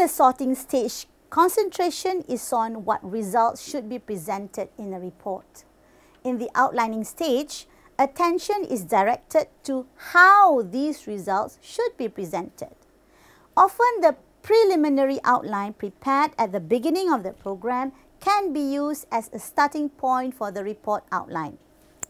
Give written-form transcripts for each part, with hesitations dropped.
the sorting stage, concentration is on what results should be presented in a report. In the outlining stage, attention is directed to how these results should be presented. Often the preliminary outline prepared at the beginning of the program can be used as a starting point for the report outline,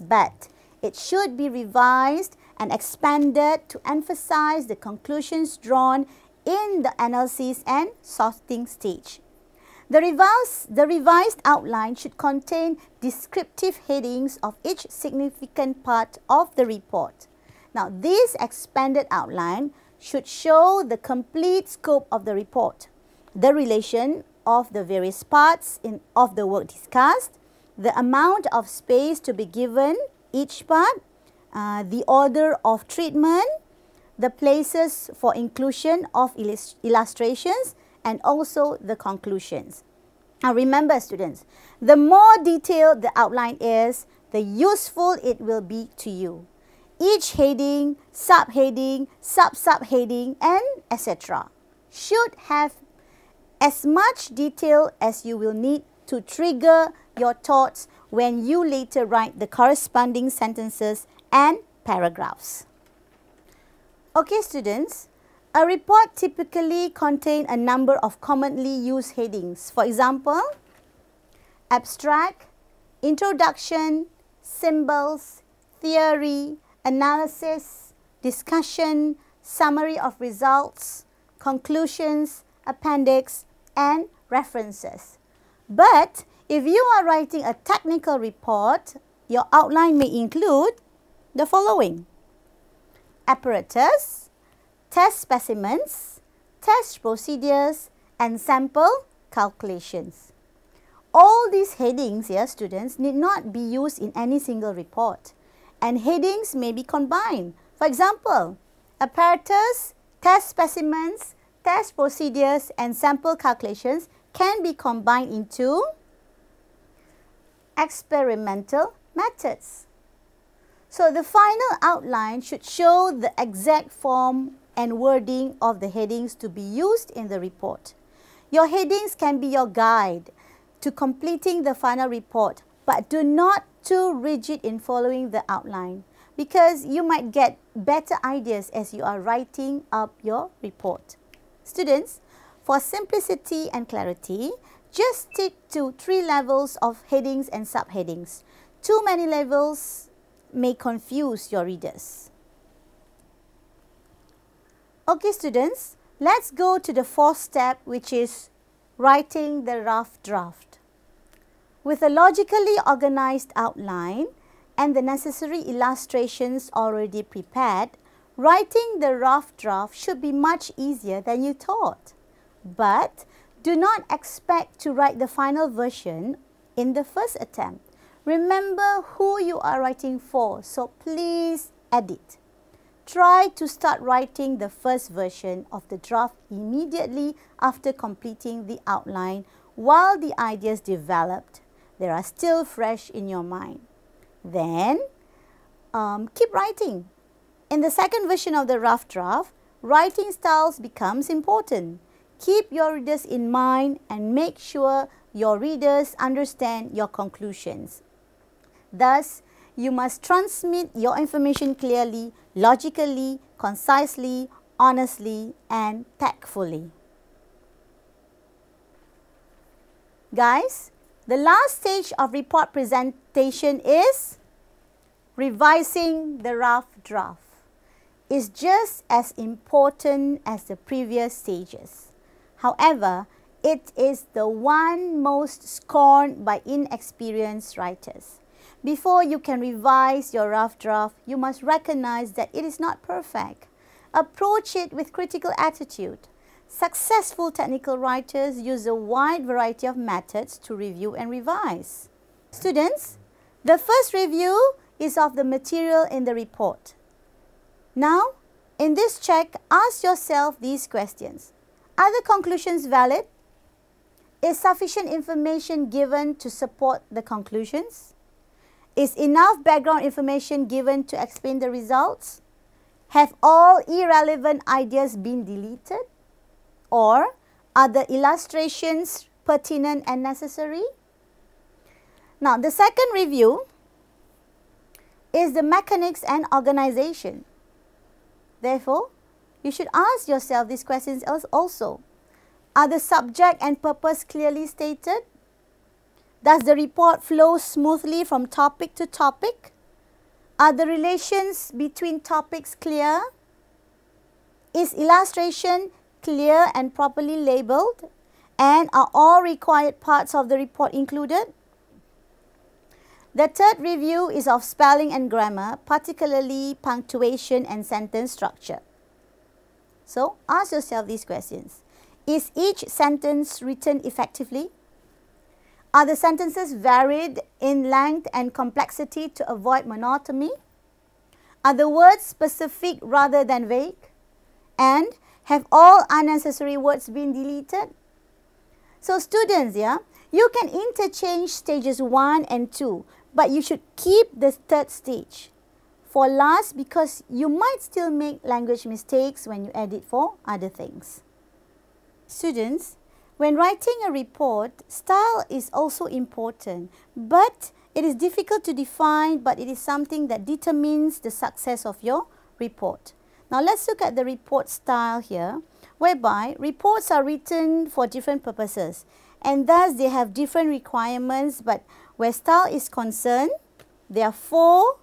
but it should be revised and expanded to emphasize the conclusions drawn in the analysis and sorting stage. The revised outline should contain descriptive headings of each significant part of the report. Now, this expanded outline should show the complete scope of the report, the relation of the various parts of the work discussed, the amount of space to be given each part, the order of treatment, the places for inclusion of illustrations, and also the conclusions. Now remember, students, the more detailed the outline is, the useful it will be to you. Each heading, subheading, sub-subheading, and etc. should have as much detail as you will need to trigger your thoughts when you later write the corresponding sentences and paragraphs. Okay, students, a report typically contains a number of commonly used headings. For example, abstract, introduction, symbols, theory, analysis, discussion, summary of results, conclusions, appendix, and references. But if you are writing a technical report, your outline may include the following: apparatus, test specimens, test procedures, and sample calculations. All these headings here, students, need not be used in any single report, and headings may be combined. For example, apparatus, test specimens, test procedures, and sample calculations can be combined into experimental methods. So the final outline should show the exact form and wording of the headings to be used in the report. Your headings can be your guide to completing the final report, but do not too rigid in following the outline, because you might get better ideas as you are writing up your report. Students, for simplicity and clarity, just stick to 3 levels of headings and subheadings. Too many levels may confuse your readers. Okay, students, let's go to the 4th step, which is writing the rough draft. With a logically organized outline and the necessary illustrations already prepared, writing the rough draft should be much easier than you thought. But do not expect to write the final version in the first attempt. Remember who you are writing for, so please edit. Try to start writing the first version of the draft immediately after completing the outline while the ideas developed they are still fresh in your mind. Then, keep writing. In the second version of the rough draft, writing styles becomes important. Keep your readers in mind and make sure your readers understand your conclusions. Thus, you must transmit your information clearly, logically, concisely, honestly, and tactfully. Guys, the last stage of report presentation is revising the rough draft. It's just as important as the previous stages. However, it is the one most scorned by inexperienced writers. Before you can revise your rough draft, you must recognize that it is not perfect. Approach it with critical attitude. Successful technical writers use a wide variety of methods to review and revise. Students, the first review is of the material in the report. Now, in this check, ask yourself these questions. Are the conclusions valid? Is sufficient information given to support the conclusions? Is enough background information given to explain the results? Have all irrelevant ideas been deleted? Or Are the illustrations pertinent and necessary? Now, the second review is the mechanics and organization. Therefore, you should ask yourself these questions also. Are the subject and purpose clearly stated? Does the report flow smoothly from topic to topic? Are the relations between topics clear? Is illustration clear and properly labeled? And are all required parts of the report included? The third review is of spelling and grammar, particularly punctuation and sentence structure. So, ask yourself these questions. Is each sentence written effectively? Are the sentences varied in length and complexity to avoid monotony? Are the words specific rather than vague? And have all unnecessary words been deleted? So, students, you can interchange stages 1 and 2, but you should keep the third stage for last because you might still make language mistakes when you edit for other things. Students, when writing a report, style is also important, but it is difficult to define, but it is something that determines the success of your report. Now, let's look at the report style here, whereby reports are written for different purposes, and thus they have different requirements, but where style is concerned, there are 4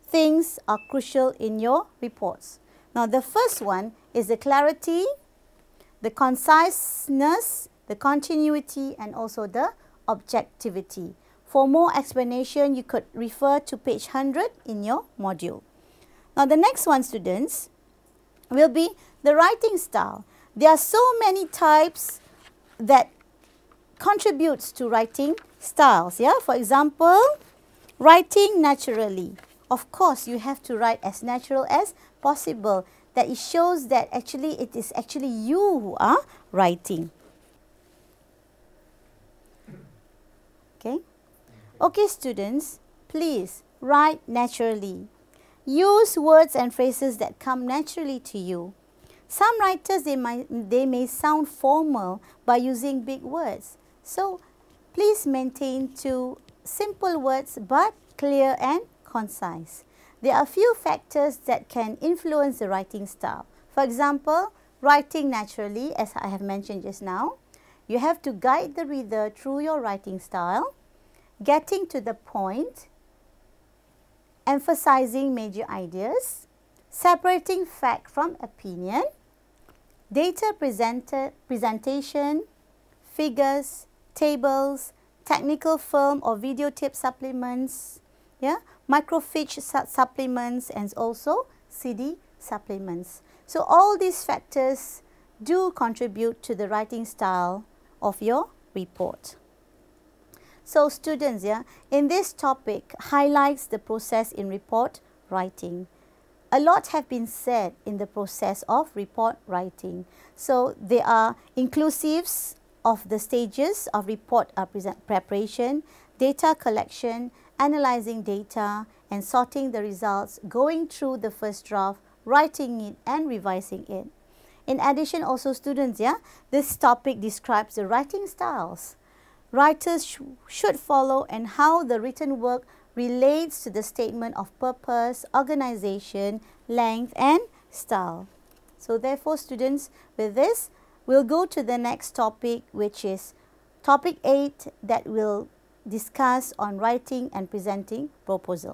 things are crucial in your reports. Now, the first one is the clarity, the conciseness, the continuity, and also the objectivity. For more explanation, you could refer to page 100 in your module. Now, the next one, students, will be the writing style. There are so many types that contributes to writing styles. For example, writing naturally. Of course, you have to write as natural as possible. That it shows that it is actually you who are writing. Okay, students, please write naturally. Use words and phrases that come naturally to you. Some writers, they may sound formal by using big words. So, please maintain to simple words but clear and concise. There are a few factors that can influence the writing style. For example, writing naturally, as I have mentioned just now. You have to guide the reader through your writing style, getting to the point, emphasizing major ideas, separating fact from opinion, data presentation, figures, tables, technical film or videotape supplements, microfiche supplements, and also CD supplements. So, all these factors do contribute to the writing style of your report. So, students, in this topic highlights the process in report writing. A lot have been said in the process of report writing. So, there are inclusives of the stages of report preparation, data collection, analyzing data, and sorting the results, going through the first draft, writing it and revising it. In addition, also students, this topic describes the writing styles writers should follow and how the written work relates to the statement of purpose, organization, length, and style. So therefore, students, with this, we'll go to the next topic, which is topic 8, that will discuss on writing and presenting proposals.